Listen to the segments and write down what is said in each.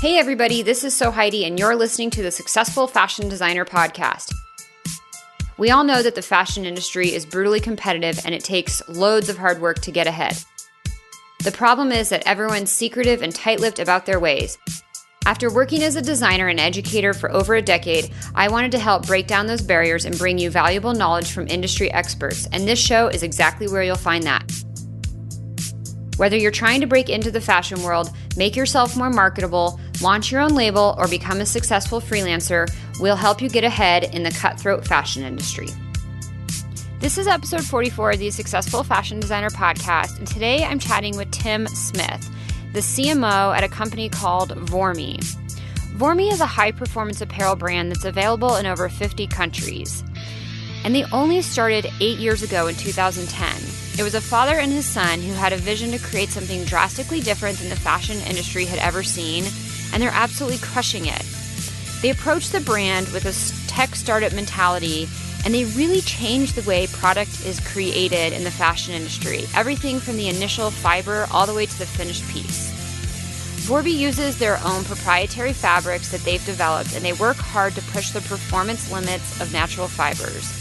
Hey everybody, this is Heidi, and you're listening to the Successful Fashion Designer Podcast. We all know that the fashion industry is brutally competitive and it takes loads of hard work to get ahead. The problem is that everyone's secretive and tight-lipped about their ways. After working as a designer and educator for over a decade, I wanted to help break down those barriers and bring you valuable knowledge from industry experts, and this show is exactly where you'll find that. Whether you're trying to break into the fashion world, make yourself more marketable, launch your own label, or become a successful freelancer, we'll help you get ahead in the cutthroat fashion industry. This is episode 44 of the Successful Fashion Designer Podcast, and today I'm chatting with Timm Smith, the CMO at a company called Voormi. Voormi is a high-performance apparel brand that's available in over 50 countries. And they only started 8 years ago in 2010. It was a father and his son who had a vision to create something drastically different than the fashion industry had ever seen, and they're absolutely crushing it. They approached the brand with a tech startup mentality, and they really changed the way product is created in the fashion industry, everything from the initial fiber all the way to the finished piece. Voormi uses their own proprietary fabrics that they've developed, and they work hard to push the performance limits of natural fibers.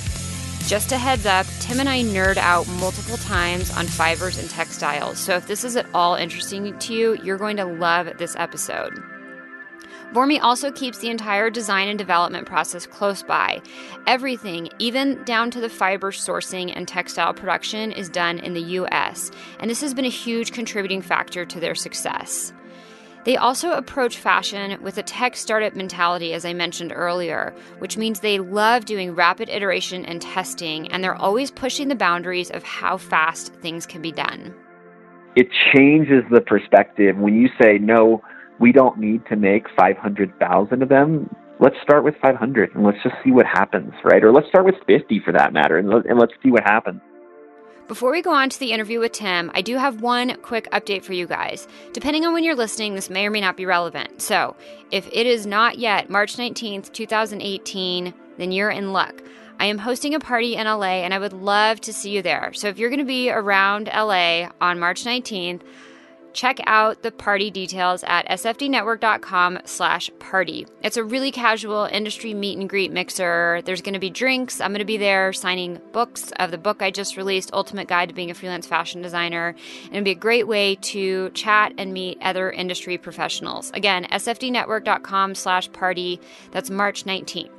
Just a heads up, Tim and I nerd out multiple times on fibers and textiles, so if this is at all interesting to you, you're going to love this episode. Voormi also keeps the entire design and development process close by. Everything, even down to the fiber sourcing and textile production, is done in the US, and this has been a huge contributing factor to their success. They also approach fashion with a tech startup mentality, as I mentioned earlier, which means they love doing rapid iteration and testing, and they're always pushing the boundaries of how fast things can be done. It changes the perspective when you say, no, we don't need to make 500,000 of them. Let's start with 500 and let's just see what happens, right? Or let's start with 50 for that matter, and let's see what happens. Before we go on to the interview with Tim, I do have one quick update for you guys. Depending on when you're listening, this may or may not be relevant. So, if it is not yet March 19th, 2018, then you're in luck. I am hosting a party in LA, and I would love to see you there. So if you're going to be around LA on March 19th, check out the party details at sfdnetwork.com/party. It's a really casual industry meet and greet mixer. There's going to be drinks. I'm going to be there signing books of the book I just released, Ultimate Guide to Being a Freelance Fashion Designer. And it'll be a great way to chat and meet other industry professionals. Again, sfdnetwork.com/party. That's March 19th.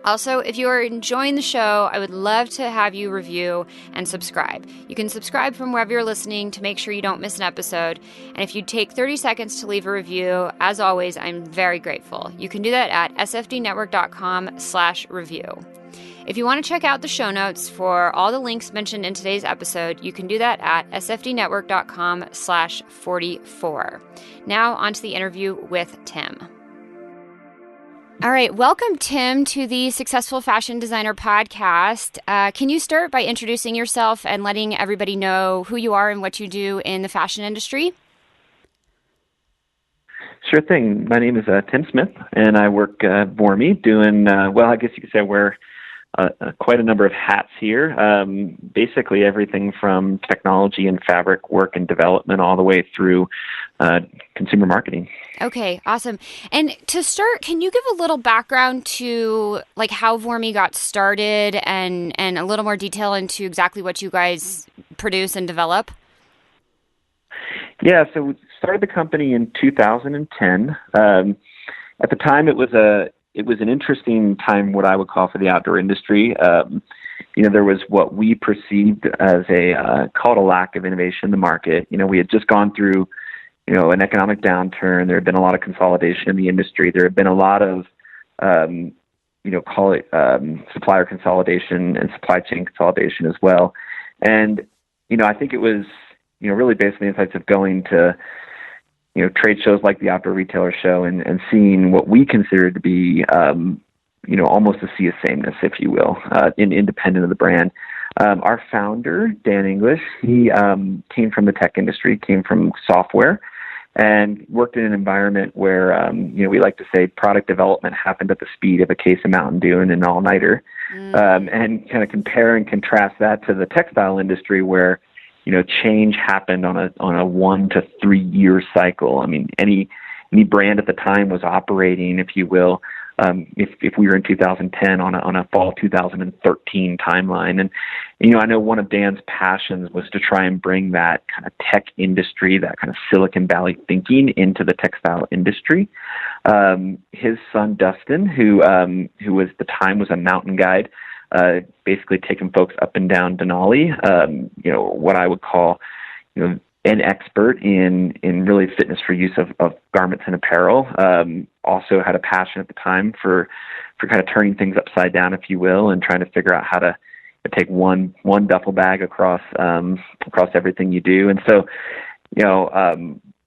Also, if you are enjoying the show, I would love to have you review and subscribe. You can subscribe from wherever you're listening to make sure you don't miss an episode. And if you take 30 seconds to leave a review, as always, I'm very grateful. You can do that at sfdnetwork.com/review. If you want to check out the show notes for all the links mentioned in today's episode, you can do that at sfdnetwork.com/44. Now, on to the interview with Tim. All right. Welcome, Tim, to the Successful Fashion Designer Podcast. Can you start by introducing yourself and letting everybody know who you are and what you do in the fashion industry? Sure thing. My name is Timm Smith, and I work at Voormi doing, I guess you could say I wear quite a number of hats here. Basically everything from technology and fabric work and development all the way through consumer marketing. Okay, awesome. And to start, can you give a little background to like how Voormi got started and a little more detail into exactly what you guys produce and develop? Yeah, so we started the company in 2010. At the time, it was an interesting time, what I would call for the outdoor industry. There was what we perceived as called a lack of innovation in the market. We had just gone through an economic downturn. There had been a lot of consolidation in the industry. There had been a lot of, supplier consolidation and supply chain consolidation as well. And, I think it was, really based on the insights of going to, trade shows like the Outdoor Retailer Show and seeing what we considered to be, almost a sea of sameness, if you will, independent of the brand. Our founder, Dan English, he came from the tech industry, came from software, and worked in an environment where, we like to say product development happened at the speed of a case of Mountain Dew and an all-nighter. And kind of compare and contrast that to the textile industry where, change happened on a 1 to 3 year cycle. I mean, any any brand at the time was operating, if you will, if we were in 2010 on a fall 2013 timeline. And, I know one of Dan's passions was to try and bring that kind of tech industry, that kind of Silicon Valley thinking into the textile industry. His son, Dustin, who was at the time was a mountain guide, basically taking folks up and down Denali, what I would call, an expert in really fitness for use of garments and apparel. Also had a passion at the time for kind of turning things upside down, if you will, and trying to figure out how to take one duffel bag across everything you do. And so,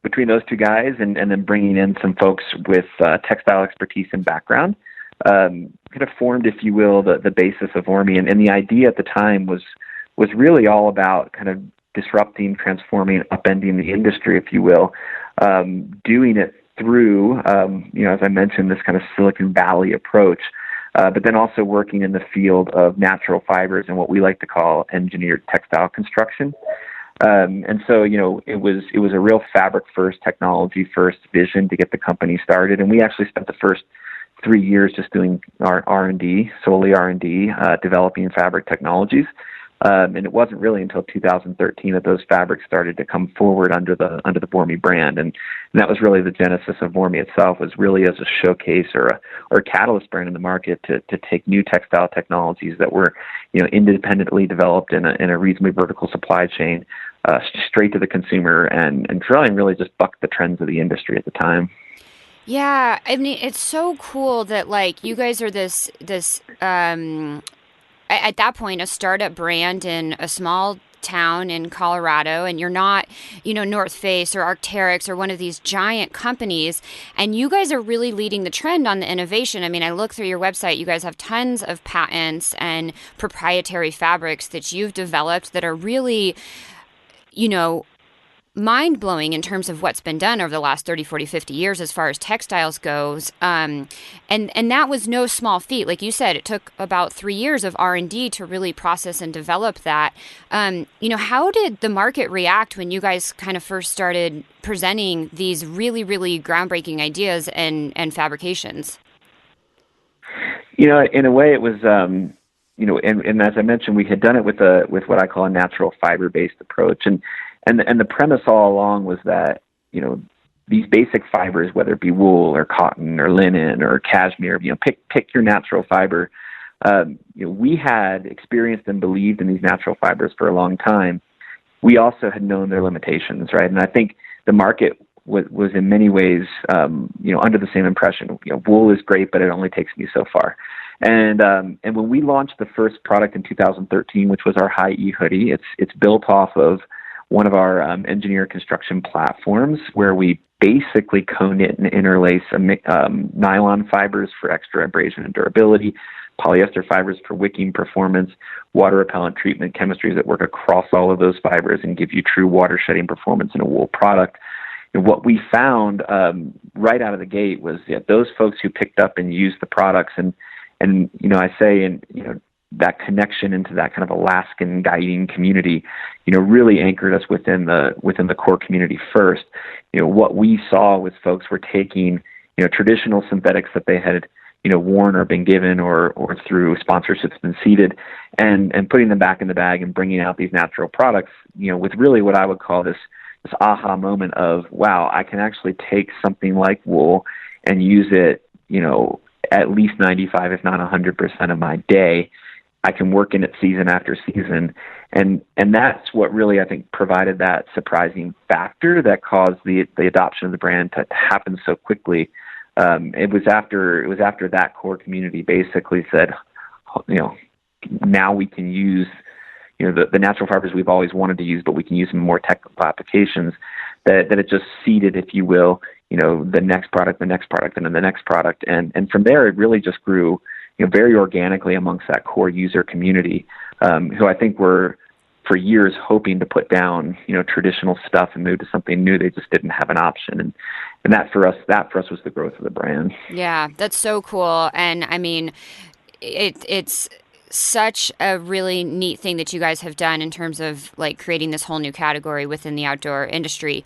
between those two guys and then bringing in some folks with textile expertise and background, kind of formed, if you will, the basis of Voormi. And the idea at the time was really all about kind of disrupting, transforming, upending the industry, if you will, doing it through, as I mentioned, this kind of Silicon Valley approach, but then also working in the field of natural fibers and what we like to call engineered textile construction. And so, it was a real fabric first, technology first vision to get the company started. And we actually spent the first 3 years just doing our R&D, solely R&D, developing fabric technologies. And it wasn't really until 2013 that those fabrics started to come forward under the Voormi brand, and that was really the genesis of Voormi itself. Was really as a showcase or a catalyst brand in the market to take new textile technologies that were independently developed in a reasonably vertical supply chain, straight to the consumer, and try and really just buck the trends of the industry at the time. Yeah, I mean, it's so cool that like you guys are this at that point, a startup brand in a small town in Colorado, and you're not, North Face or Arcteryx or one of these giant companies, and you guys are really leading the trend on the innovation. I mean, I look through your website, you guys have tons of patents and proprietary fabrics that you've developed that are really, mind-blowing in terms of what's been done over the last 30, 40, 50 years as far as textiles goes. And that was no small feat. Like you said, it took about 3 years of R&D to really process and develop that. How did the market react when you guys kind of first started presenting these really, really groundbreaking ideas and fabrications? In a way it was, and as I mentioned, we had done it with what I call a natural fiber-based approach. And the premise all along was that, these basic fibers, whether it be wool or cotton or linen or cashmere, pick your natural fiber. We had experienced and believed in these natural fibers for a long time. We also had known their limitations, right? And I think the market was in many ways, under the same impression. Wool is great, but it only takes me so far. And when we launched the first product in 2013, which was our High E hoodie, it's built off of one of our engineered construction platforms where we basically co-knit and interlace nylon fibers for extra abrasion and durability, polyester fibers for wicking performance, water repellent treatment chemistries that work across all of those fibers and give you true water shedding performance in a wool product. And what we found right out of the gate was that those folks who picked up and used the products and I say, and that connection into that kind of Alaskan guiding community, really anchored us within the core community first. What we saw was folks were taking, traditional synthetics that they had, worn or been given or through sponsorships been seeded and putting them back in the bag and bringing out these natural products, with really what I would call this aha moment of, wow, I can actually take something like wool and use it, at least 95, if not 100% of my day. I can work in it season after season. And that's what really, I think, provided that surprising factor that caused the adoption of the brand to happen so quickly. It was after that core community basically said, now we can use, the natural fibers we've always wanted to use, but we can use them in more technical applications, that it just seeded, if you will, the next product, and then the next product. And from there, it really just grew, very organically amongst that core user community, who I think were for years hoping to put down, traditional stuff and move to something new. They just didn't have an option. And that for us was the growth of the brand. Yeah, that's so cool. And I mean, it's such a really neat thing that you guys have done in terms of like creating this whole new category within the outdoor industry.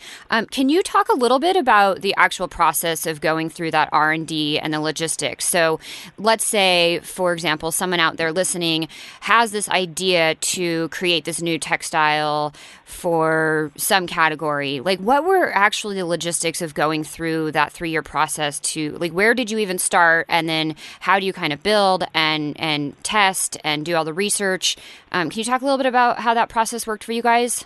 Can you talk a little bit about the actual process of going through that R&D and the logistics? So let's say, for example, someone out there listening has this idea to create this new textile for some category. Like, what were actually the logistics of going through that 3-year process to, like, where did you even start? And then how do you kind of build and test and do all the research? Can you talk a little bit about how that process worked for you guys?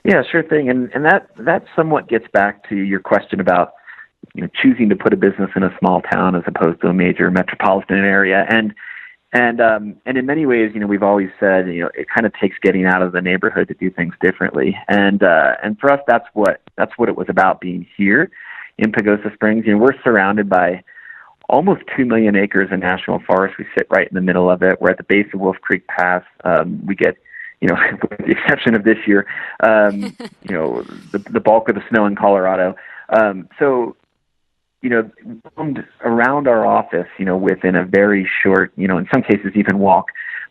Yeah, sure thing. And that somewhat gets back to your question about, choosing to put a business in a small town as opposed to a major metropolitan area. And in many ways, we've always said, it kind of takes getting out of the neighborhood to do things differently. And for us, that's what it was about being here in Pagosa Springs. We're surrounded by almost 2 million acres of national forest. We sit right in the middle of it. We're at the base of Wolf Creek Pass. We get, with the exception of this year, the bulk of the snow in Colorado. Around our office, within a very short, in some cases even walk,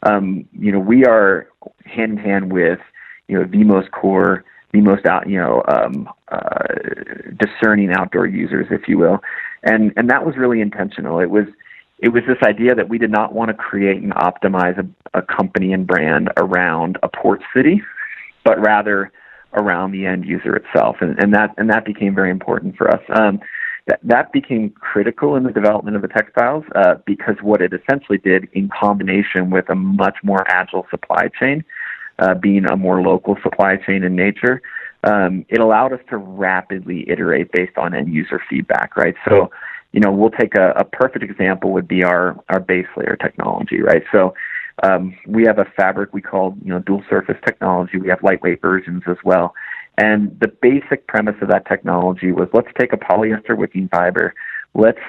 we are hand in hand with, the most core, the most discerning outdoor users, if you will. And that was really intentional. It was this idea that we did not want to create and optimize a company and brand around a port city, but rather around the end user itself. And that became very important for us. That became critical in the development of the textiles because what it essentially did, in combination with a much more agile supply chain, being a more local supply chain in nature, it allowed us to rapidly iterate based on end user feedback, right? So, we'll take a perfect example would be our base layer technology, right? So we have a fabric we call, dual surface technology. We have lightweight versions as well. And the basic premise of that technology was, let's take a polyester wicking fiber, let's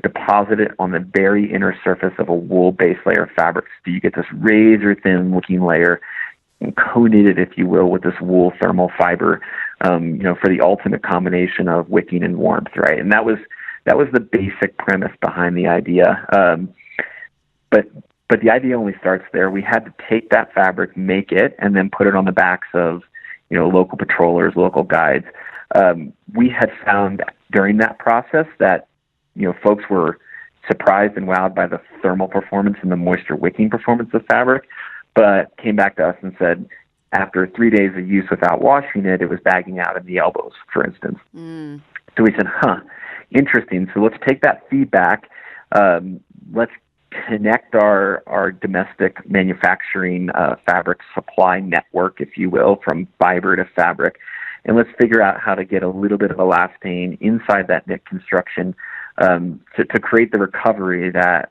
deposit it on the very inner surface of a wool base layer fabric, so you get this razor thin looking layer, and coated it, if you will, with this wool thermal fiber, for the ultimate combination of wicking and warmth, right? And that was the basic premise behind the idea. But the idea only starts there. We had to take that fabric, make it, and then put it on the backs of local patrollers, local guides. We had found during that process that, folks were surprised and wowed by the thermal performance and the moisture wicking performance of fabric, but came back to us and said, after 3 days of use without washing it, it was bagging out in the elbows, for instance. So we said, interesting. So let's take that feedback. Let's connect our domestic manufacturing fabric supply network, if you will, from fiber to fabric, and let's figure out how to get a little bit of elastane inside that knit construction to create the recovery that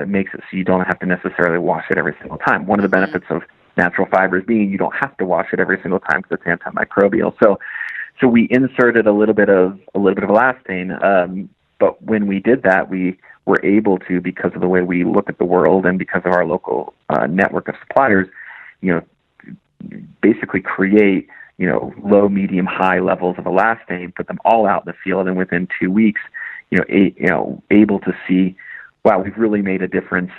makes it so you don't have to necessarily wash it every single time. One of the benefits of natural fibers being you don't have to wash it every single time because it's antimicrobial. So we inserted a little bit of elastane, but when we did that, we were able to, because of the way we look at the world and because of our local network of suppliers, basically create, low, medium, high levels of elastane, put them all out in the field, and within 2 weeks, able to see, wow, we've really made a difference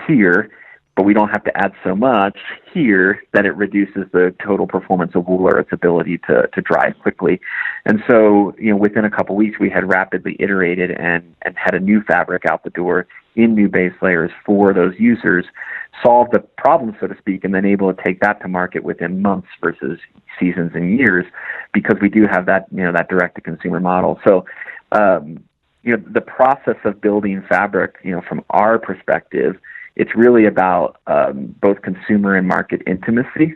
here, but we don't have to add so much here that it reduces the total performance of wool or its ability to dry quickly. And so, within a couple weeks, we had rapidly iterated and had a new fabric out the door in new base layers for those users, solved the problem, so to speak, and then able to take that to market within months versus seasons and years, because we do have that, that direct-to-consumer model. So, the process of building fabric, from our perspective, it's really about both consumer and market intimacy,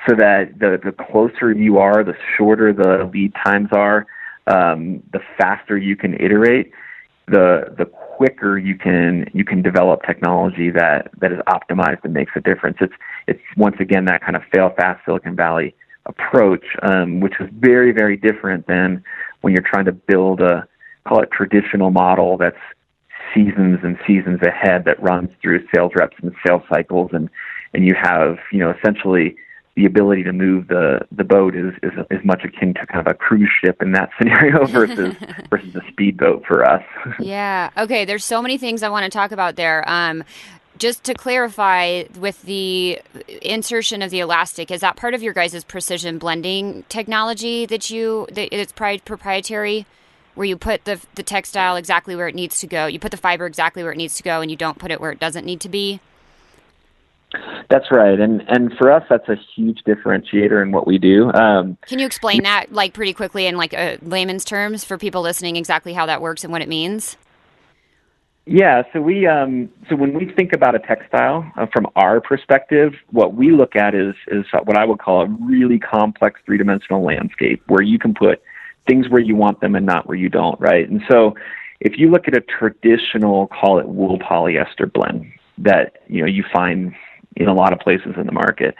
so that the closer you are, the shorter the lead times are, the faster you can iterate, the quicker you can develop technology that is optimized and makes a difference. It's once again that kind of fail fast Silicon Valley approach, which is very, very different than when you're trying to build call it traditional model that's seasons and seasons ahead, that runs through sales reps and sales cycles, and you have, essentially the ability to move the boat is much akin to kind of a cruise ship in that scenario versus a speedboat for us. Yeah. Okay. There's so many things I want to talk about there. just to clarify, with the insertion of the elastic, is that part of your guys' precision blending technology that it's proprietary, where you put the textile exactly where it needs to go, you put the fiber exactly where it needs to go, and you don't put it where it doesn't need to be? That's right, and for us, that's a huge differentiator in what we do. Can you explain that like pretty quickly in like layman's terms for people listening, exactly how that works and what it means? Yeah, so when we think about a textile from our perspective, what we look at is what I would call a really complex three-dimensional landscape where you can put things where you want them and not where you don't, right? And so if you look at a traditional, call it wool polyester blend that you find in a lot of places in the market,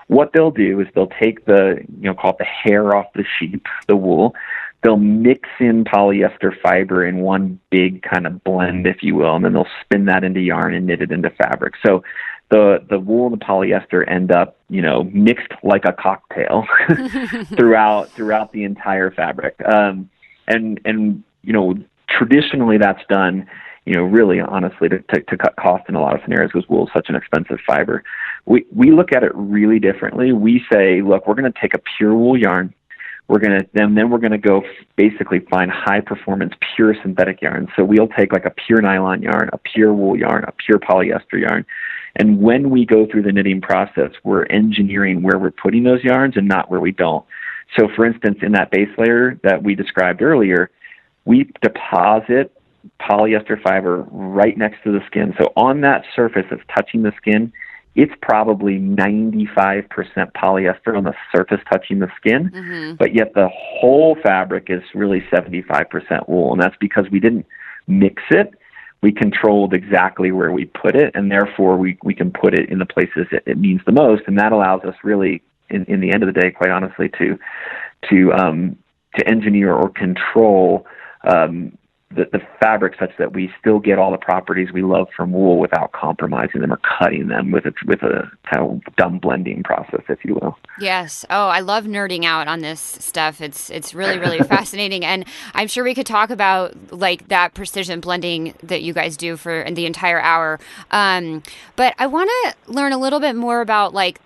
what they'll do is they'll take call it the hair off the sheep, the wool. They'll mix in polyester fiber in one big kind of blend, if you will, and then they'll spin that into yarn and knit it into fabric. So the wool and the polyester end up, mixed like a cocktail throughout the entire fabric. And traditionally that's done, really honestly to cut cost in a lot of scenarios because wool is such an expensive fiber. We look at it really differently. We say, look, we're going to take a pure wool yarn. Then we're going to go basically find high performance pure synthetic yarn. So we'll take like a pure nylon yarn, a pure wool yarn, a pure polyester yarn. And when we go through the knitting process, we're engineering where we're putting those yarns and not where we don't. So for instance, in that base layer that we described earlier, we deposit polyester fiber right next to the skin. So on that surface that's touching the skin, it's probably 95% polyester on the surface touching the skin, but yet the whole fabric is really 75% wool. And that's because we didn't mix it. We controlled exactly where we put it, and therefore we can put it in the places it means the most. And that allows us really, in the end of the day, quite honestly, to engineer or control the fabric such that we still get all the properties we love from wool without compromising them or cutting them with a kind of dumb blending process, if you will. Yes. Oh, I love nerding out on this stuff. It's really, really fascinating. And I'm sure we could talk about like that precision blending that you guys do for the entire hour. But I want to learn a little bit more about like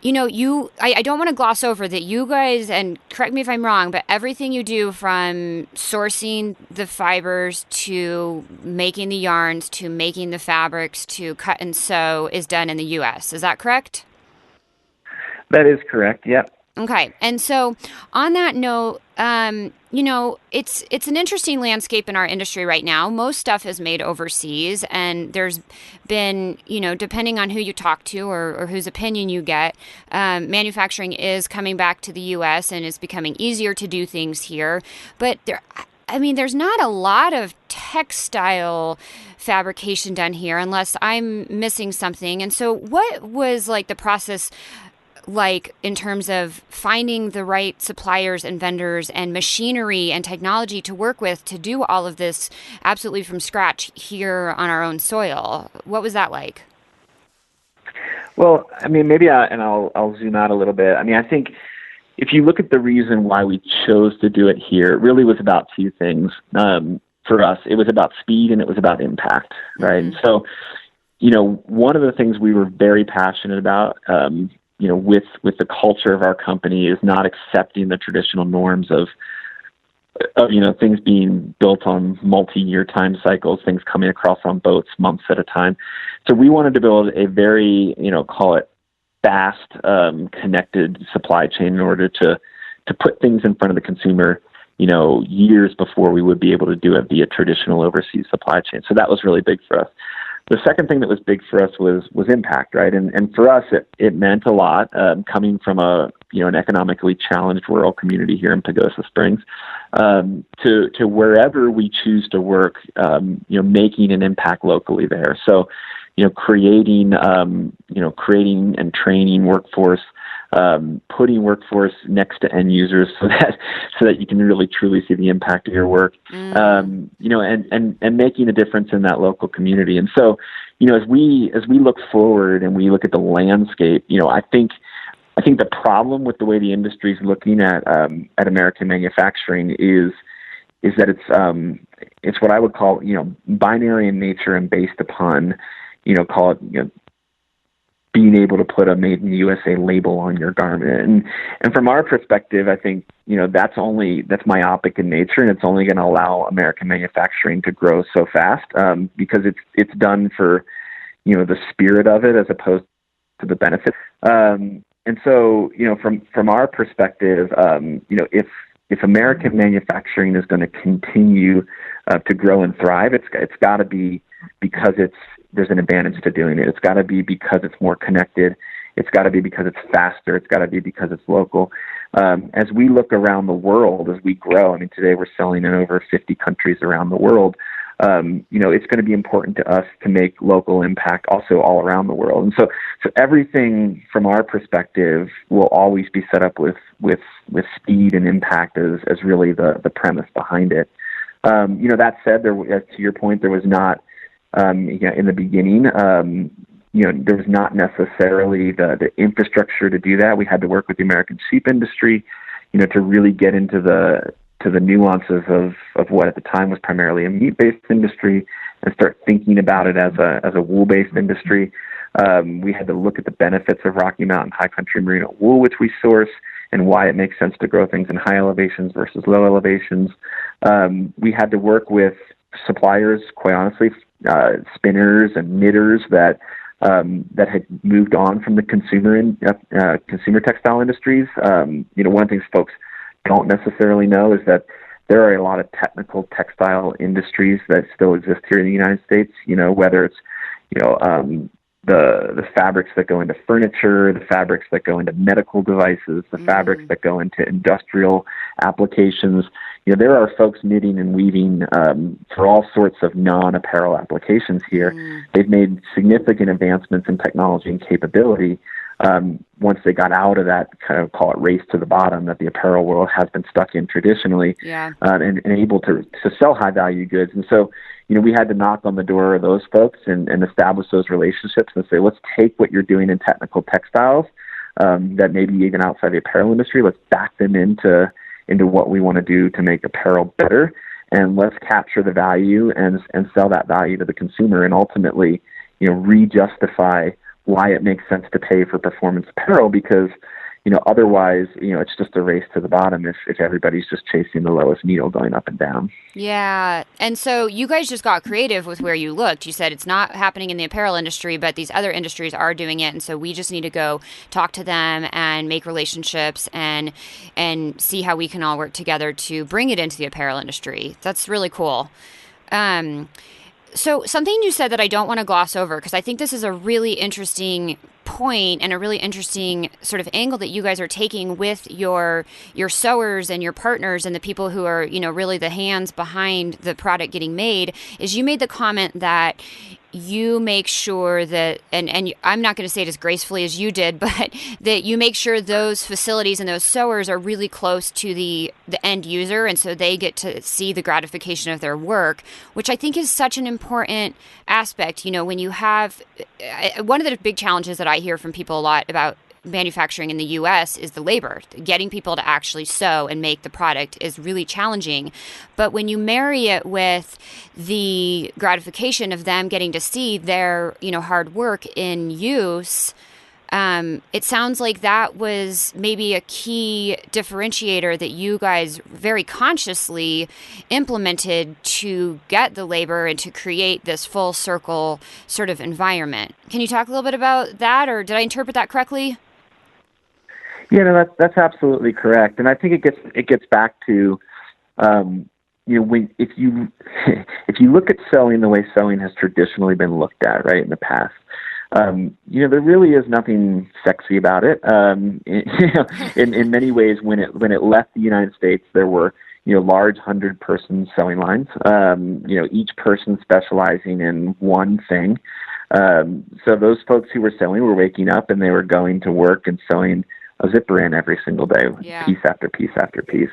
I don't want to gloss over that you guys, and correct me if I'm wrong, but everything you do from sourcing the fibers to making the yarns to making the fabrics to cut and sew is done in the U.S. Is that correct? That is correct. Yep. Okay. And so on that note, it's an interesting landscape in our industry right now. Most stuff is made overseas, and there's been, depending on who you talk to or whose opinion you get, manufacturing is coming back to the U.S. and is becoming easier to do things here. But there's not a lot of textile fabrication done here unless I'm missing something. And so what was like the process like in terms of finding the right suppliers and vendors and machinery and technology to work with to do all of this absolutely from scratch here on our own soil? What was that like? Well, maybe I'll zoom out a little bit. I think if you look at the reason why we chose to do it here, it really was about two things. For us, it was about speed and it was about impact, right? Mm-hmm. And so, one of the things we were very passionate about, with the culture of our company is not accepting the traditional norms of things being built on multi-year time cycles, things coming across on boats months at a time. So we wanted to build a very, call it fast, connected supply chain in order to put things in front of the consumer, years before we would be able to do it via traditional overseas supply chain. So that was really big for us. The second thing that was big for us was impact, right? And for us, it meant a lot coming from an economically challenged rural community here in Pagosa Springs to wherever we choose to work, making an impact locally there. So, creating and training workforce, putting workforce next to end users so that you can really truly see the impact of your work, and making a difference in that local community. And so, as we look forward and we look at the landscape, I think the problem with the way the industry is looking at American manufacturing is that it's what I would call, binary in nature and based upon, call it, being able to put a Made in the USA label on your garment. And from our perspective, I think, that's myopic in nature, and it's only going to allow American manufacturing to grow so fast, because it's done for, the spirit of it as opposed to the benefit. And so, from our perspective, if American manufacturing is going to continue to grow and thrive, it's got to be because there's an advantage to doing it. It's got to be because it's more connected. It's got to be because it's faster. It's got to be because it's local. As we look around the world, as we grow, today we're selling in over 50 countries around the world. It's going to be important to us to make local impact also all around the world. And so everything from our perspective will always be set up with speed and impact as really the premise behind it. That said, to your point, there was not, in the beginning, there was not necessarily the infrastructure to do that. We had to work with the American sheep industry, to really get into the nuances of what at the time was primarily a meat-based industry and start thinking about it as a wool-based industry. We had to look at the benefits of Rocky Mountain high country merino wool, which we source, and why it makes sense to grow things in high elevations versus low elevations. We had to work with suppliers, quite honestly, spinners and knitters that had moved on from the consumer textile industries. One of the things folks don't necessarily know is that there are a lot of technical textile industries that still exist here in the United States. Whether it's the fabrics that go into furniture, the fabrics that go into medical devices, the fabrics that go into industrial applications. There are folks knitting and weaving for all sorts of non-apparel applications here. They've made significant advancements in technology and capability once they got out of that kind of, call it, race to the bottom that the apparel world has been stuck in traditionally, and able to sell high-value goods. And so, we had to knock on the door of those folks and establish those relationships and say, let's take what you're doing in technical textiles that maybe even outside the apparel industry, let's back them into what we want to do to make apparel better, and let's capture the value and sell that value to the consumer, and ultimately, re-justify why it makes sense to pay for performance apparel, because, otherwise, it's just a race to the bottom if everybody's just chasing the lowest needle going up and down. Yeah. And so you guys just got creative with where you looked. You said it's not happening in the apparel industry, but these other industries are doing it. And so we just need to go talk to them and make relationships and see how we can all work together to bring it into the apparel industry. That's really cool. So something you said that I don't want to gloss over, because I think this is a really interesting point and a really interesting sort of angle that you guys are taking with your sewers and your partners and the people who are, really the hands behind the product getting made, is you made the comment that you make sure that, and I'm not going to say it as gracefully as you did, but that you make sure those facilities and those sewers are really close to the end user, and so they get to see the gratification of their work, which I think is such an important aspect. When you have, one of the big challenges that I hear from people a lot about manufacturing in the U.S. is the labor. Getting people to actually sew and make the product is really challenging. But when you marry it with the gratification of them getting to see their, hard work in use, it sounds like that was maybe a key differentiator that you guys very consciously implemented to get the labor and to create this full circle sort of environment. Can you talk a little bit about that, or did I interpret that correctly? Yeah, no, that's absolutely correct, and I think it gets back to, when if you look at sewing the way sewing has traditionally been looked at, right, in the past, there really is nothing sexy about it. In many ways, when it left the United States, there were large 100-person sewing lines, each person specializing in one thing. So those folks who were sewing were waking up and they were going to work and sewing a zipper in every single day, piece after piece after piece.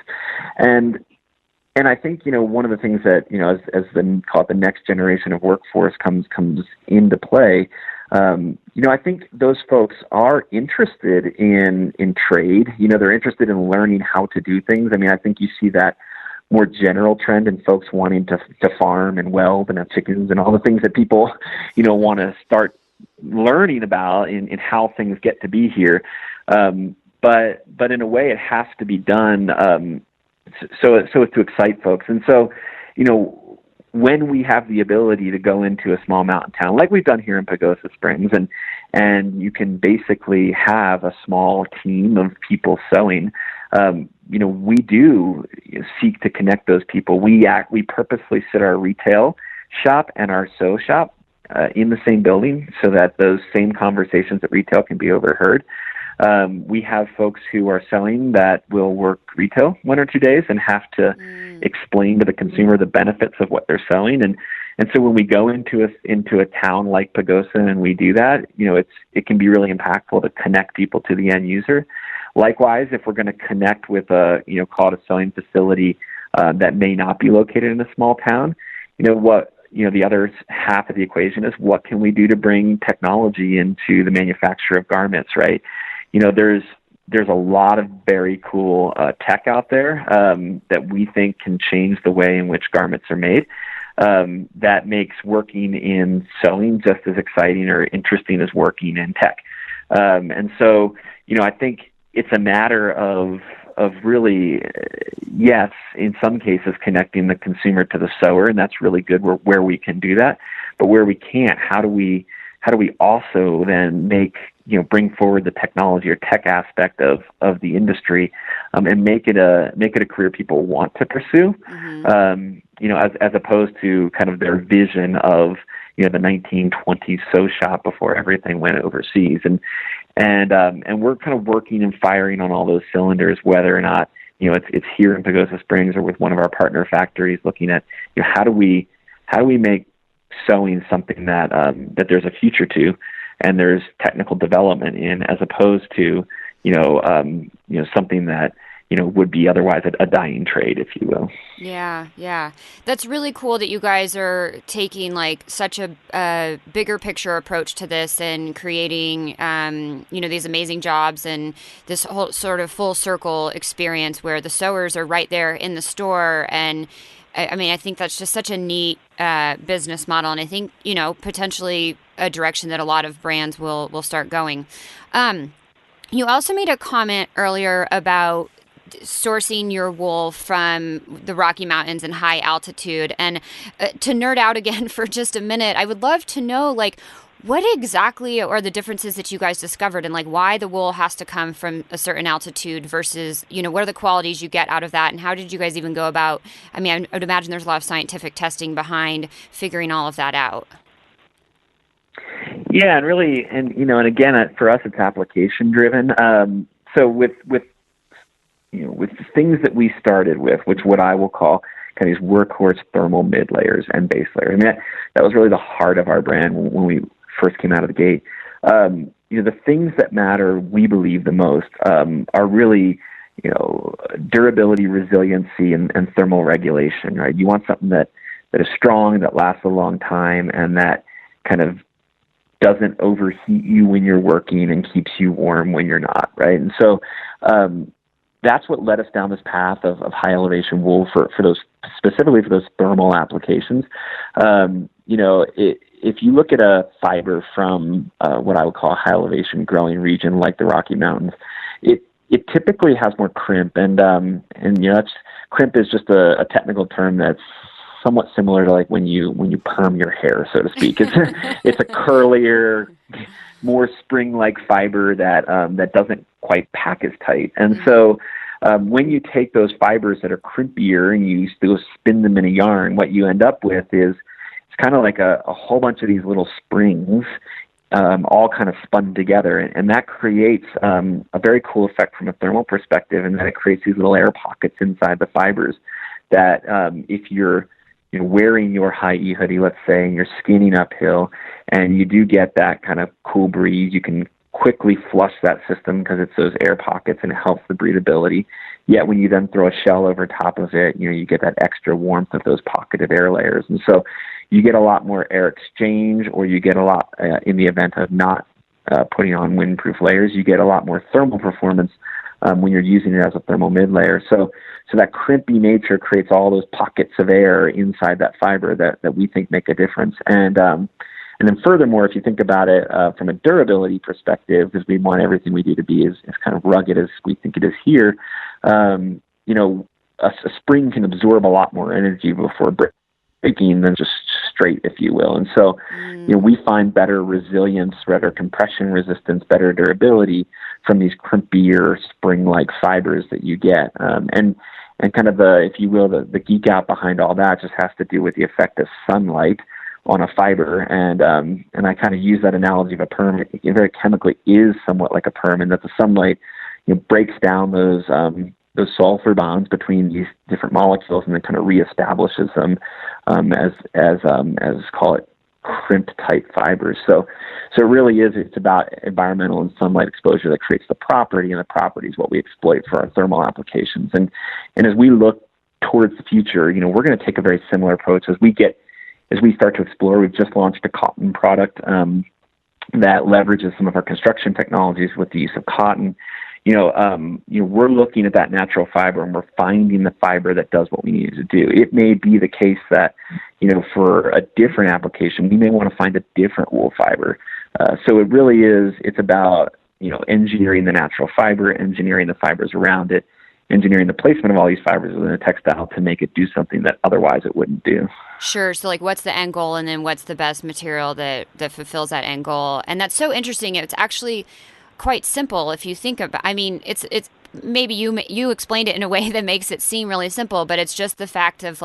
And I think, one of the things that, as the next generation of workforce comes into play, I think those folks are interested in trade. They're interested in learning how to do things. I mean, I think you see that more general trend in folks wanting to farm and weld and have chickens and all the things that people, want to start learning about in how things get to be here. But in a way, it has to be done so as to excite folks. And so, when we have the ability to go into a small mountain town, like we've done here in Pagosa Springs, and you can basically have a small team of people sewing, we do seek to connect those people. We purposely sit our retail shop and our sew shop in the same building so that those same conversations at retail can be overheard. We have folks who are selling that will work retail 1 or 2 days and have to explain to the consumer the benefits of what they're selling. And so when we go into a town like Pagosa and we do that, it can be really impactful to connect people to the end user. Likewise, if we're going to connect with call it a sewing facility that may not be located in a small town, the other half of the equation is what can we do to bring technology into the manufacture of garments, right? There's a lot of very cool tech out there that we think can change the way in which garments are made. That makes working in sewing just as exciting or interesting as working in tech. And so, I think it's a matter of really, yes, in some cases connecting the consumer to the sewer, and that's really good where we can do that. But where we can't, how do we also then bring forward the technology or tech aspect of the industry, and make it a career people want to pursue, as opposed to kind of their vision of the 1920s sew shop before everything went overseas, and we're kind of working and firing on all those cylinders, whether or not it's here in Pagosa Springs or with one of our partner factories, looking at how do we make sewing something that there's a future to, and there's technical development in, as opposed to something that would be otherwise a dying trade, if you will. Yeah. That's really cool that you guys are taking such a bigger picture approach to this and creating, these amazing jobs and this whole sort of full circle experience where the sewers are right there in the store. And I think that's just such a neat business model. And I think, potentially a direction that a lot of brands will start going. You also made a comment earlier about sourcing your wool from the Rocky Mountains and high altitude. And to nerd out again for just a minute, I would love to know, what exactly are the differences that you guys discovered, and why the wool has to come from a certain altitude versus, what are the qualities you get out of that? And how did you guys even go about, I would imagine there's a lot of scientific testing behind figuring all of that out. Yeah, and really, and again, for us, it's application driven. So with the things that we started with, which what I will call kind of these workhorse thermal mid layers and base layers. That was really the heart of our brand when we first came out of the gate. The things that matter, we believe the most, are really, durability, resiliency, and thermal regulation, right? You want something that is strong, that lasts a long time, and that kind of doesn't overheat you when you're working and keeps you warm when you're not, right? And so, that's what led us down this path of high elevation wool for those, specifically for those thermal applications. If you look at a fiber from what I would call a high elevation growing region like the Rocky Mountains, it typically has more crimp, and that's, crimp is just a technical term that's somewhat similar to when you perm your hair, so to speak. It's a curlier, more spring-like fiber that doesn't quite pack as tight. And so when you take those fibers that are crimpier and you still spin them in a yarn, what you end up with is it's kind of like a whole bunch of these little springs all kind of spun together. And that creates a very cool effect from a thermal perspective, and then it creates these little air pockets inside the fibers that if you're wearing your high E hoodie, let's say, and you're skinning uphill, and you do get that kind of cool breeze, you can quickly flush that system because it's those air pockets and it helps the breathability. Yet when you then throw a shell over top of it, you get that extra warmth of those pocketed air layers. And so you get a lot more air exchange, or you get a lot, in the event of not putting on windproof layers, you get a lot more thermal performance when you're using it as a thermal mid layer. So that crimpy nature creates all those pockets of air inside that fiber that we think make a difference. And then furthermore, if you think about it from a durability perspective, because we want everything we do to be as kind of rugged as we think it is here, a spring can absorb a lot more energy before breaking than just straight, if you will. And so, we find better resilience, better compression resistance, better durability from these crimpier spring-like fibers that you get. And kind of if you will, the geek out behind all that just has to do with the effect of sunlight on a fiber. And I kind of use that analogy of a perm. It very chemically is somewhat like a perm, in that the sunlight, breaks down those sulfur bonds between these different molecules and then kind of reestablishes them as call it crimped type fibers. So it really is, it's about environmental and sunlight exposure that creates the property, and the property is what we exploit for our thermal applications. And as we look towards the future, we're going to take a very similar approach as we start to explore. We've just launched a cotton product that leverages some of our construction technologies with the use of cotton. We're looking at that natural fiber, and we're finding the fiber that does what we need to do. It may be the case that, for a different application, we may want to find a different wool fiber. So it really is, it's about, engineering the natural fiber, engineering the fibers around it, engineering the placement of all these fibers within a textile to make it do something that otherwise it wouldn't do. Sure. So what's the end goal, and then what's the best material that fulfills that end goal? And that's so interesting. It's actually quite simple if you think about. I mean, it's maybe you explained it in a way that makes it seem really simple, but it's just the fact of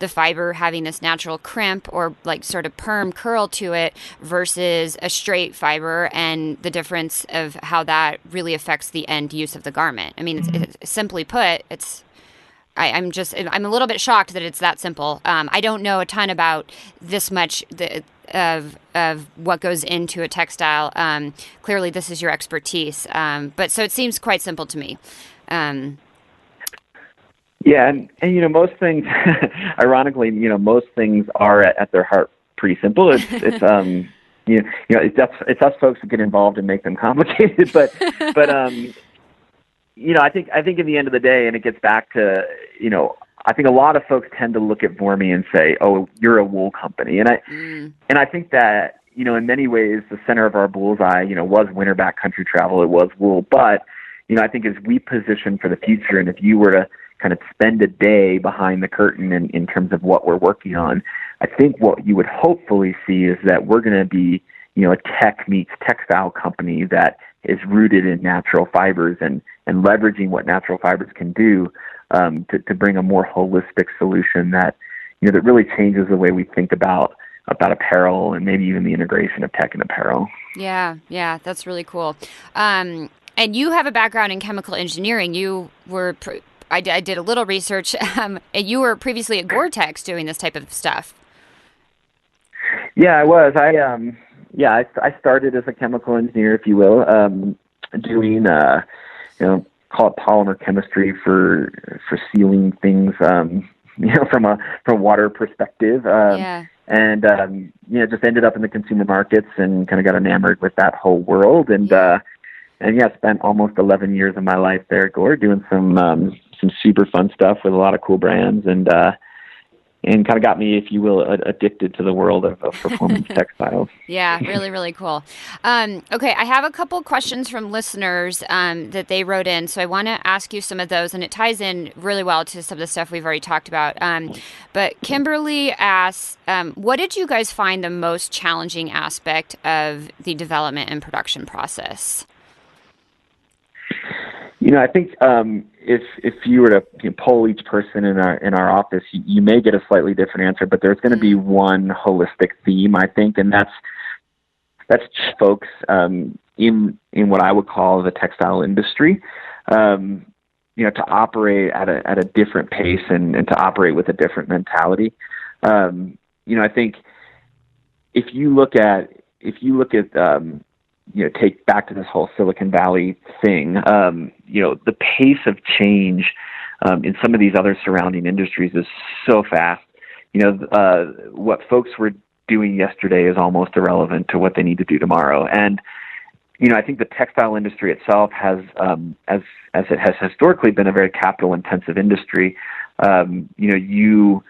the fiber having this natural crimp or sort of perm curl to it versus a straight fiber, and the difference of how that really affects the end use of the garment. I mean, it's simply put, I'm a little bit shocked that it's that simple. I don't know a ton about this much of what goes into a textile. Clearly, this is your expertise. But so it seems quite simple to me. Yeah, and most things, ironically, most things are at their heart pretty simple. It's us folks that get involved and make them complicated. But I think in the end of the day, and it gets back to, I think a lot of folks tend to look at Voormi and say, "Oh, you're a wool company," and I think that in many ways the center of our bullseye was winterback country travel. It was wool, but I think as we position for the future, and if you were to kind of spend a day behind the curtain in terms of what we're working on, I think what you would hopefully see is that we're going to be a tech meets textile company that is rooted in natural fibers and leveraging what natural fibers can do to bring a more holistic solution that that really changes the way we think about apparel, and maybe even the integration of tech and apparel. Yeah, that's really cool. And you have a background in chemical engineering. You were I did a little research, and you were previously at Gore-Tex doing this type of stuff. Yeah, I was. I started as a chemical engineer, if you will, doing call it polymer chemistry for sealing things, from a water perspective. And just ended up in the consumer markets and kind of got enamored with that whole world. And spent almost 11 years of my life there at Gore doing some super fun stuff with a lot of cool brands, and kind of got me, if you will, addicted to the world of performance textiles. Yeah, really, really cool. Okay, I have a couple questions from listeners that they wrote in, so I want to ask you some of those, and it ties in really well to some of the stuff we've already talked about. But Kimberly asks, what did you guys find the most challenging aspect of the development and production process? I think if you were to poll each person in our office, you may get a slightly different answer, but there's going to be one holistic theme, I think, and that's folks in what I would call the textile industry, to operate at a different pace and to operate with a different mentality. I think if you look at take back to this whole Silicon Valley thing, the pace of change in some of these other surrounding industries is so fast. What folks were doing yesterday is almost irrelevant to what they need to do tomorrow. And I think the textile industry itself has, as it has historically been a very capital-intensive industry. You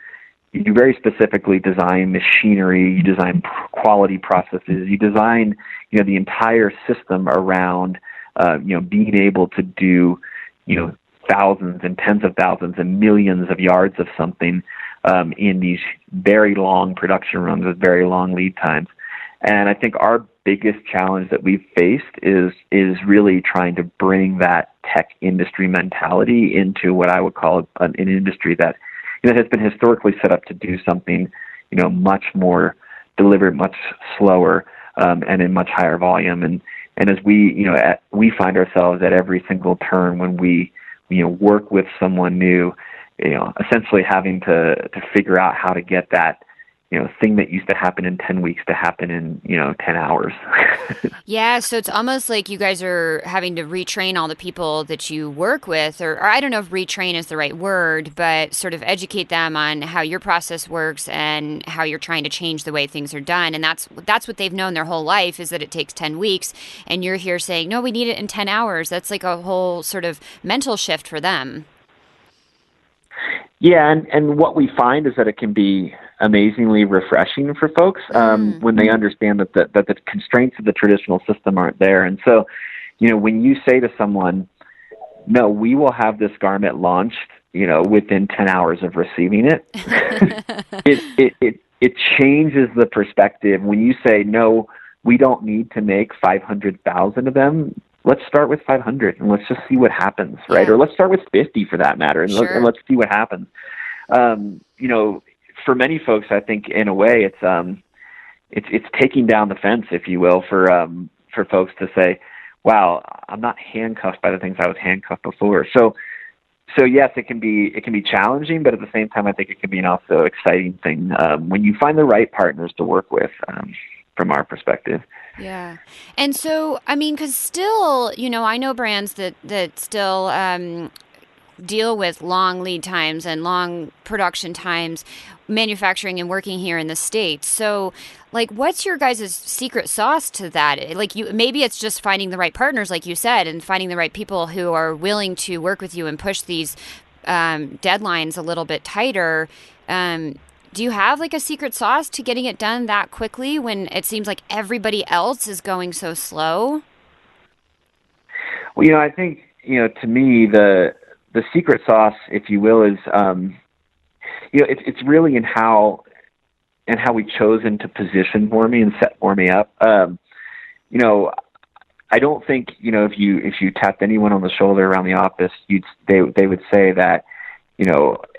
very specifically design machinery, you design quality processes, you design, the entire system around, being able to do, thousands and tens of thousands and millions of yards of something in these very long production runs with very long lead times. And I think our biggest challenge that we've faced is really trying to bring that tech industry mentality into what I would call an industry that has been historically set up to do something, much more delivered, much slower, and in much higher volume. And as we find ourselves at every single turn when we work with someone new, essentially having to figure out how to get that thing that used to happen in 10 weeks to happen in 10 hours. Yeah, so it's almost like you guys are having to retrain all the people that you work with, or I don't know if retrain is the right word, but sort of educate them on how your process works and how you're trying to change the way things are done. And that's what they've known their whole life, is that it takes 10 weeks, and you're here saying, no, we need it in 10 hours. That's like a whole sort of mental shift for them. Yeah, and what we find is that it can be amazingly refreshing for folks when they understand that the constraints of the traditional system aren't there. And so, when you say to someone, no, we will have this garment launched, within 10 hours of receiving it, it changes the perspective. When you say, no, we don't need to make 500,000 of them, let's start with 500 and let's just see what happens, right? Yeah. Or let's start with 50 for that matter, and, Sure. let's see what happens. For many folks, I think in a way it's taking down the fence, if you will, for folks to say, wow, I'm not handcuffed by the things I was handcuffed before. So yes, it can be challenging, but at the same time, I think it can be an also exciting thing when you find the right partners to work with. From our perspective. Yeah. And so, I mean, because still, I know brands that still deal with long lead times and long production times, manufacturing and working here in the States. So, like, what's your guys' secret sauce to that? Like, maybe it's just finding the right partners, like you said, and finding the right people who are willing to work with you and push these deadlines a little bit tighter. Do you have like a secret sauce to getting it done that quickly when it seems like everybody else is going so slow? Well, I think, to me, the secret sauce, if you will, is, it's really in how we've chosen to position Voormi and set Voormi up. I don't think, if you tapped anyone on the shoulder around the office, they would say that,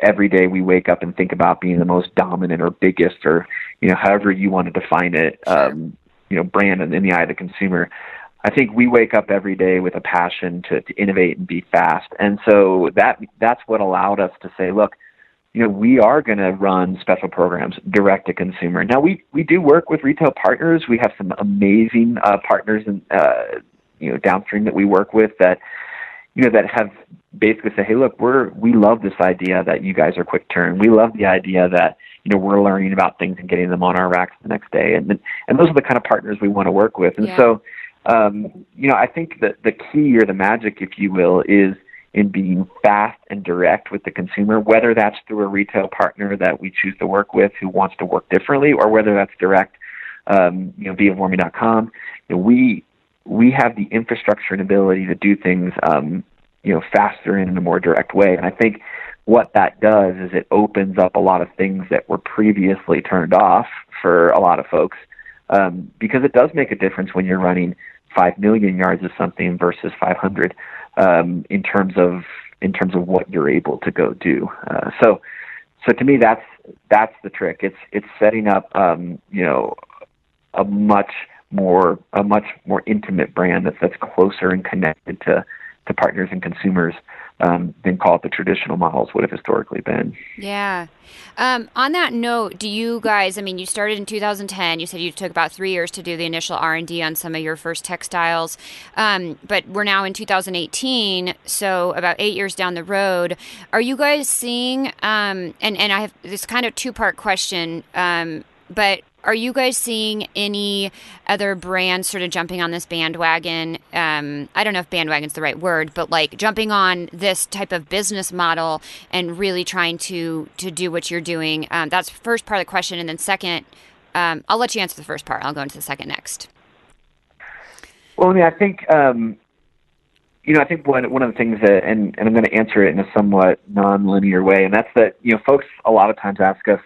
every day we wake up and think about being the most dominant or biggest or, however you want to define it, brand in the eye of the consumer. I think we wake up every day with a passion to innovate and be fast. And so that's what allowed us to say, look, we are going to run special programs direct to consumer. Now we do work with retail partners. We have some amazing partners and, downstream that we work with that have basically say, hey, look, we love this idea that you guys are quick turn. We love the idea that, we're learning about things and getting them on our racks the next day. And those are the kind of partners we want to work with. And so, I think that the key or the magic, if you will, is in being fast and direct with the consumer, whether that's through a retail partner that we choose to work with who wants to work differently, or whether that's direct, via Voormi.com. We have the infrastructure and ability to do things, faster and in a more direct way. And I think what that does is it opens up a lot of things that were previously turned off for a lot of folks, because it does make a difference when you're running 5 million yards of something versus 500, in terms of what you're able to go do. So to me, that's the trick. It's setting up, a much more intimate brand that's closer and connected to partners and consumers than call it the traditional models would have historically been. Yeah. On that note, do you guys, you started in 2010, you said you took about 3 years to do the initial R&D on some of your first textiles, but we're now in 2018, so about 8 years down the road. Are you guys seeing, and I have this kind of two-part question, But are you guys seeing any other brands sort of jumping on this bandwagon? I don't know if bandwagon's the right word, but like jumping on this type of business model and really trying to do what you're doing. That's the first part of the question. And then second, I'll let you answer the first part. I'll go into the second next. Well, I mean, I think, I think one of the things that, and I'm going to answer it in a somewhat non-linear way, and that's that, folks a lot of times ask us,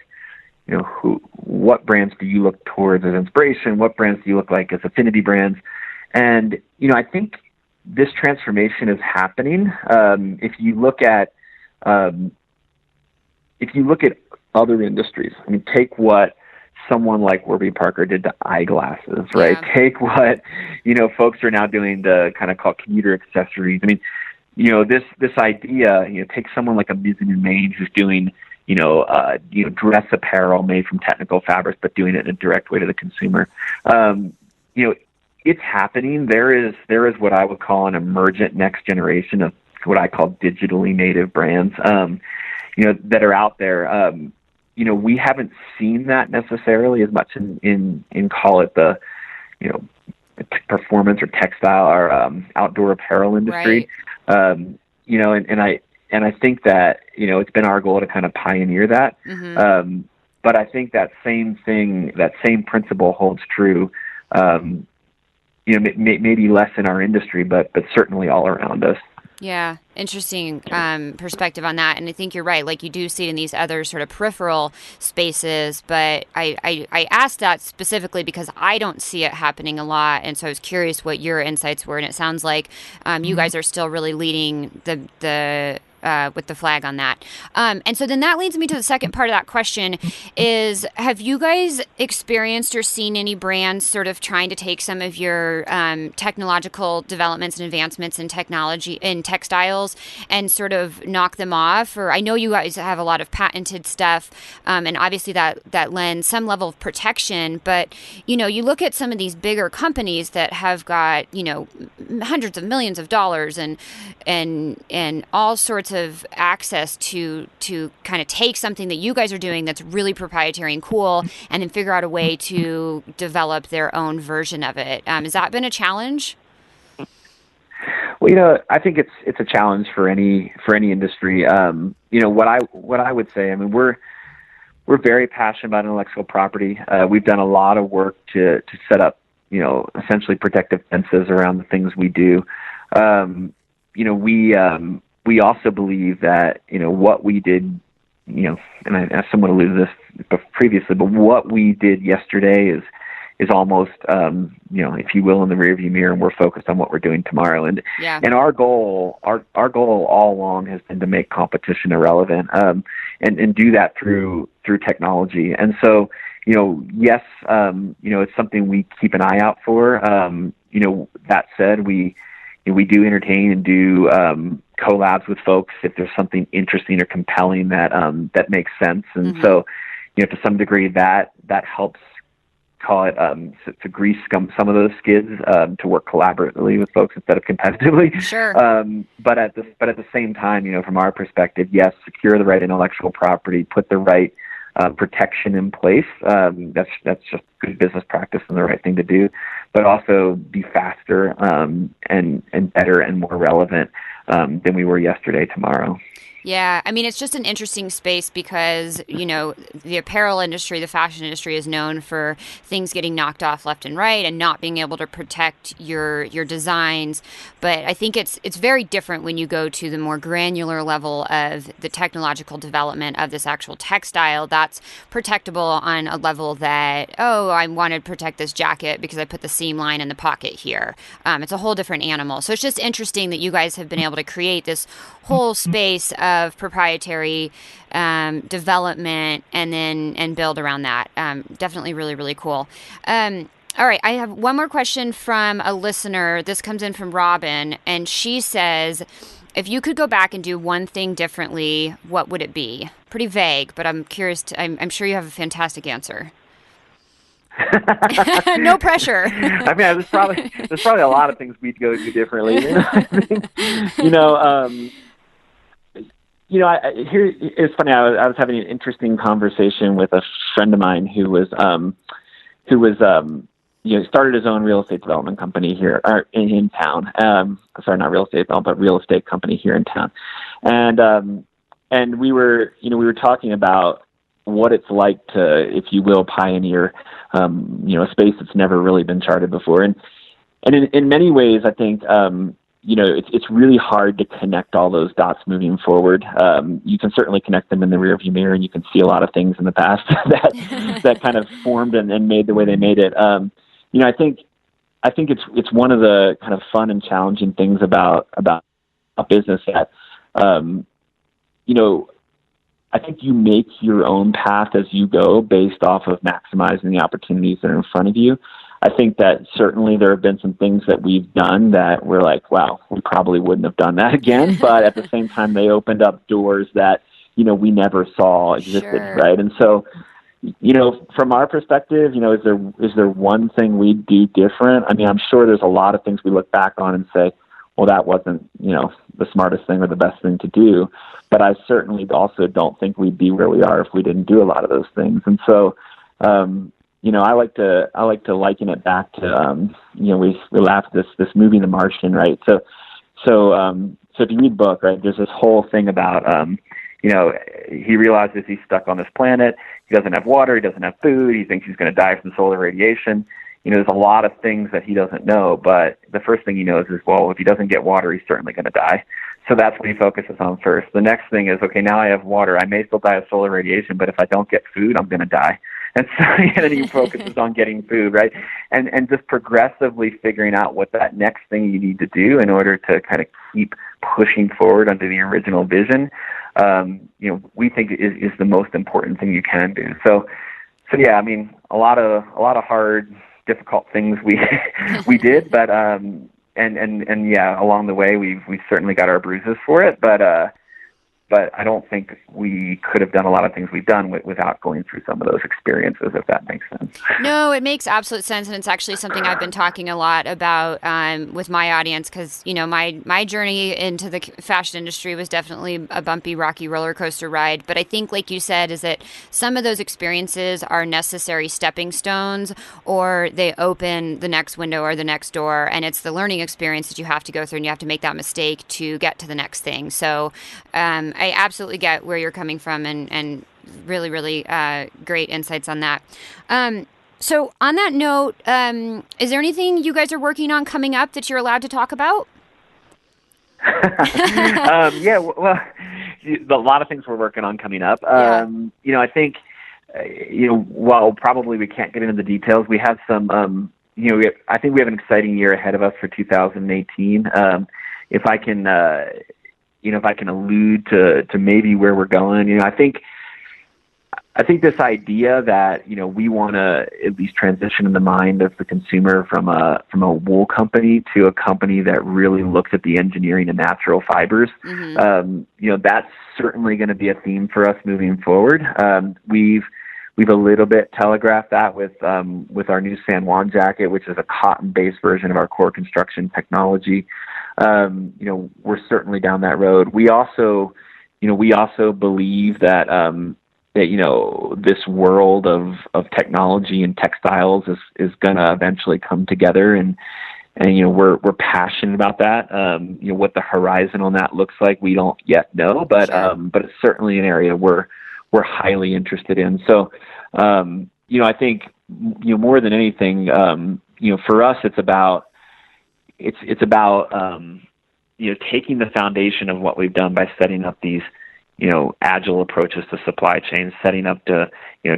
what brands do you look towards as inspiration? What brands do you look like as affinity brands? And, I think this transformation is happening. If you look at other industries, I mean, take what someone like Warby Parker did to eyeglasses, right? Yeah. Take what, folks are now doing to kind of call commuter accessories. I mean, this idea, take someone like a Mizzen & Main who's doing, dress apparel made from technical fabrics, but doing it in a direct way to the consumer. It's happening. There is what I would call an emergent next generation of what I call digitally native brands, that are out there. We haven't seen that necessarily as much in call it the, performance or textile or outdoor apparel industry. Right. And I think that, it's been our goal to kind of pioneer that. Mm-hmm. But I think that same thing, that same principle holds true, maybe less in our industry, but certainly all around us. Yeah, interesting perspective on that. And I think you're right. Like you do see it in these other sort of peripheral spaces, but I asked that specifically because I don't see it happening a lot. And so I was curious what your insights were. And it sounds like you guys are still really leading the with the flag on that. And so then that leads me to the second part of that question is, have you guys experienced or seen any brands sort of trying to take some of your technological developments and advancements in technology in textiles and sort of knock them off? Or I know you guys have a lot of patented stuff, and obviously that lends some level of protection, but you look at some of these bigger companies that have got, hundreds of millions of dollars and all sorts of access to kind of take something that you guys are doing that's really proprietary and cool and then figure out a way to develop their own version of it. Has that been a challenge? Well, I think it's a challenge for any industry. What I would say, I mean, we're very passionate about intellectual property. We've done a lot of work to set up, essentially protective fences around the things we do. We also believe that, what we did, and I somewhat alluded to this previously, but what we did yesterday is almost, if you will, in the rearview mirror, and we're focused on what we're doing tomorrow. And our goal all along has been to make competition irrelevant, and do that through technology. And so, yes, it's something we keep an eye out for. That said, we do entertain and do collabs with folks if there's something interesting or compelling that makes sense. And so, to some degree, that helps, call it, to grease some of those skids, to work collaboratively with folks instead of competitively. Sure. But at the same time, from our perspective, yes, secure the right intellectual property, put the right protection in place. That's just good business practice and the right thing to do, but also be faster and better and more relevant than we were yesterday, tomorrow. Yeah, I mean, it's just an interesting space because, the apparel industry, the fashion industry is known for things getting knocked off left and right and not being able to protect your designs. But I think it's very different when you go to the more granular level of the technological development of this actual textile that's protectable on a level that, I want to protect this jacket because I put the seam line in the pocket here. It's a whole different animal. So it's just interesting that you guys have been able to create this whole space of proprietary development and build around that. Definitely really, really cool. All right, I have one more question from a listener. This comes in from Robin, and she says, if you could go back and do one thing differently, what would it be? Pretty vague, but I'm curious. I'm sure you have a fantastic answer. No pressure. I mean, there's probably a lot of things we'd go do differently. Here it's funny. I was having an interesting conversation with a friend of mine who was started his own real estate development company here in town. Sorry, not real estate development, but real estate company here in town. And we were talking about what it's like to, if you will, pioneer, a space that's never really been charted before. And in many ways, I think, it's really hard to connect all those dots moving forward. You can certainly connect them in the rearview mirror, and you can see a lot of things in the past that kind of formed and made the way they made it. I think it's one of the kind of fun and challenging things about a business that, I think you make your own path as you go based off of maximizing the opportunities that are in front of you. I think that certainly there have been some things that we've done that we're like, wow, we probably wouldn't have done that again. But at the same time, they opened up doors that, we never saw existed. Sure. Right. And so, from our perspective, is there one thing we do different? I mean, I'm sure there's a lot of things we look back on and say, well, that wasn't, the smartest thing or the best thing to do. But I certainly also don't think we'd be where we are if we didn't do a lot of those things. And so, I like to liken it back to, we laughed this movie, The Martian, right? So if you read the book, right, there's this whole thing about, he realizes he's stuck on this planet. He doesn't have water. He doesn't have food. He thinks he's going to die from solar radiation. There's a lot of things that he doesn't know, but the first thing he knows is, well, if he doesn't get water, he's certainly going to die. So that's what he focuses on first. The next thing is, okay, now I have water. I may still die of solar radiation, but if I don't get food, I'm going to die. And so then he focuses on getting food, right? And just progressively figuring out what that next thing you need to do in order to kind of keep pushing forward under the original vision, we think is the most important thing you can do. So yeah, I mean, a lot of hard, difficult things we did, but and yeah, along the way we've certainly got our bruises for it, but I don't think we could have done a lot of things we've done without going through some of those experiences, if that makes sense. No, it makes absolute sense, and it's actually something I've been talking a lot about with my audience, because my journey into the fashion industry was definitely a bumpy, rocky roller coaster ride. But I think, like you said, is that some of those experiences are necessary stepping stones, or they open the next window or the next door, and it's the learning experience that you have to go through, and you have to make that mistake to get to the next thing. So I absolutely get where you're coming from, and really, really great insights on that. So on that note, is there anything you guys are working on coming up that you're allowed to talk about? Yeah, well, a lot of things we're working on coming up. Yeah. I think, while probably we can't get into the details, we have some, I think we have an exciting year ahead of us for 2018. If I can allude to maybe where we're going, I think this idea that, we want to at least transition in the mind of the consumer from a wool company to a company that really looks at the engineering and natural fibers. Mm-hmm. That's certainly going to be a theme for us moving forward. We've a little bit telegraphed that with our new San Juan jacket, which is a cotton-based version of our core construction technology. We're certainly down that road. We also believe that this world of technology and textiles is going to eventually come together, and we're passionate about that. What the horizon on that looks like, we don't yet know, but it's certainly an area we're highly interested in. So, I think, more than anything, for us, it's about taking the foundation of what we've done by setting up these, agile approaches to supply chains, setting up to,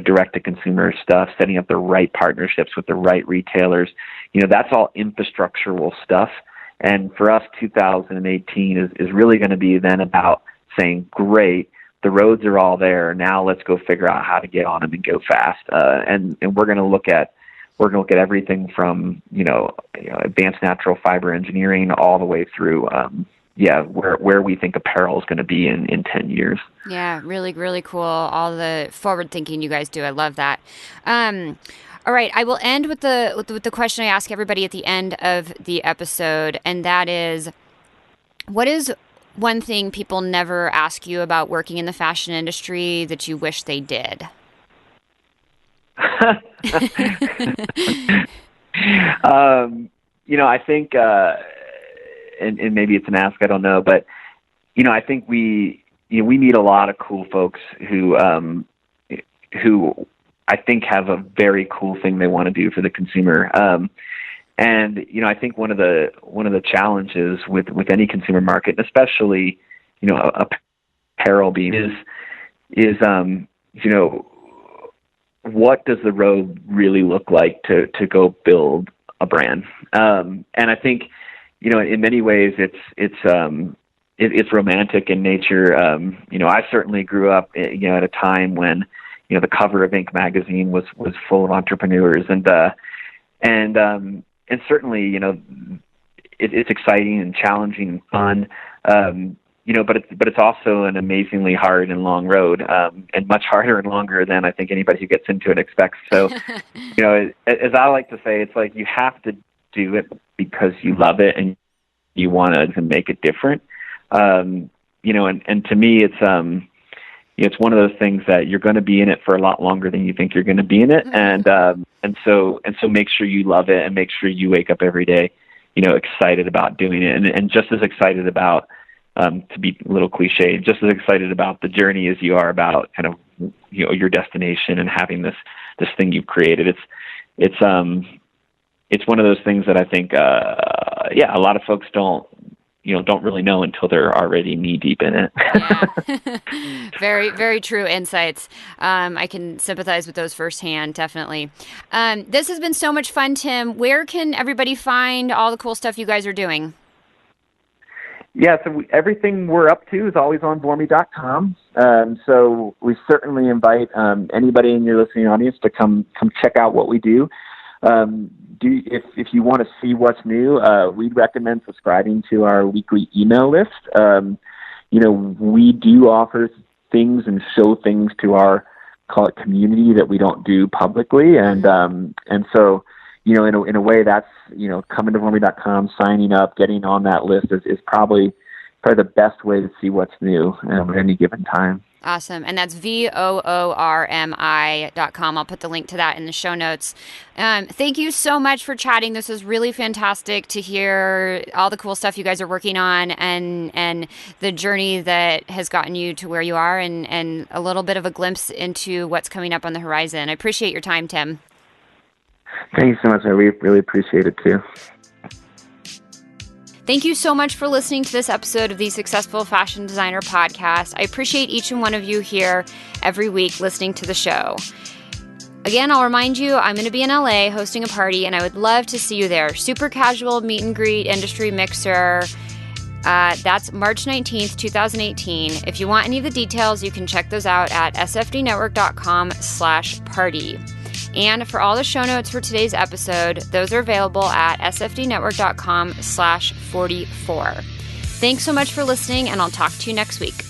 direct to consumer stuff, setting up the right partnerships with the right retailers. That's all infrastructural stuff. And for us, 2018 is really going to be then about saying, great, the roads are all there. Now let's go figure out how to get on them and go fast. And we're going to look at everything from, advanced natural fiber engineering all the way through, where we think apparel is going to be in 10 years. Yeah, really, really cool. All the forward thinking you guys do. I love that. All right, I will end with the question I ask everybody at the end of the episode, and that is, what is one thing people never ask you about working in the fashion industry that you wish they did? I think, and maybe it's an ask, I don't know, but, I think we meet a lot of cool folks who I think have a very cool thing they want to do for the consumer. And I think one of the challenges with any consumer market, and especially, apparel being is what does the road really look like to go build a brand? And I think, in many ways it's romantic in nature. I certainly grew up, at a time when, the cover of Inc. magazine was full of entrepreneurs, and certainly, it's exciting and challenging and fun. But it's also an amazingly hard and long road, and much harder and longer than I think anybody who gets into it expects. So, as I like to say, it's like you have to do it because you love it and you want to make it different. And to me, it's one of those things that you're going to be in it for a lot longer than you think you're going to be in it. And so make sure you love it and make sure you wake up every day, excited about doing it and just as excited about, to be a little cliche, just as excited about the journey as you are about kind of, your destination and having this thing you've created. It's one of those things that I think, a lot of folks don't really know until they're already knee deep in it. Yeah. Very, very true insights. I can sympathize with those firsthand, definitely. This has been so much fun, Timm. Where can everybody find all the cool stuff you guys are doing? Yeah, so everything we're up to is always on Voormi.com. So we certainly invite anybody in your listening audience to come check out what we do. If you want to see what's new, we'd recommend subscribing to our weekly email list. We do offer things and show things to our, call it, community that we don't do publicly, and so in a way that's coming to Voormi.com, signing up, getting on that list is probably the best way to see what's new at any given time. Awesome. And that's Voormi.com. I'll put the link to that in the show notes. Thank you so much for chatting. This was really fantastic to hear all the cool stuff you guys are working on and the journey that has gotten you to where you are and a little bit of a glimpse into what's coming up on the horizon. I appreciate your time, Timm. Thanks so much. I really appreciate it too. Thank you so much for listening to this episode of the Successful Fashion Designer Podcast. I appreciate each and one of you here every week listening to the show. Again, I'll remind you, I'm going to be in LA hosting a party, and I would love to see you there. Super casual meet and greet industry mixer. That's March 19th, 2018. If you want any of the details, you can check those out at sfdnetwork.com/party. And for all the show notes for today's episode, those are available at sfdnetwork.com/44. Thanks so much for listening, and I'll talk to you next week.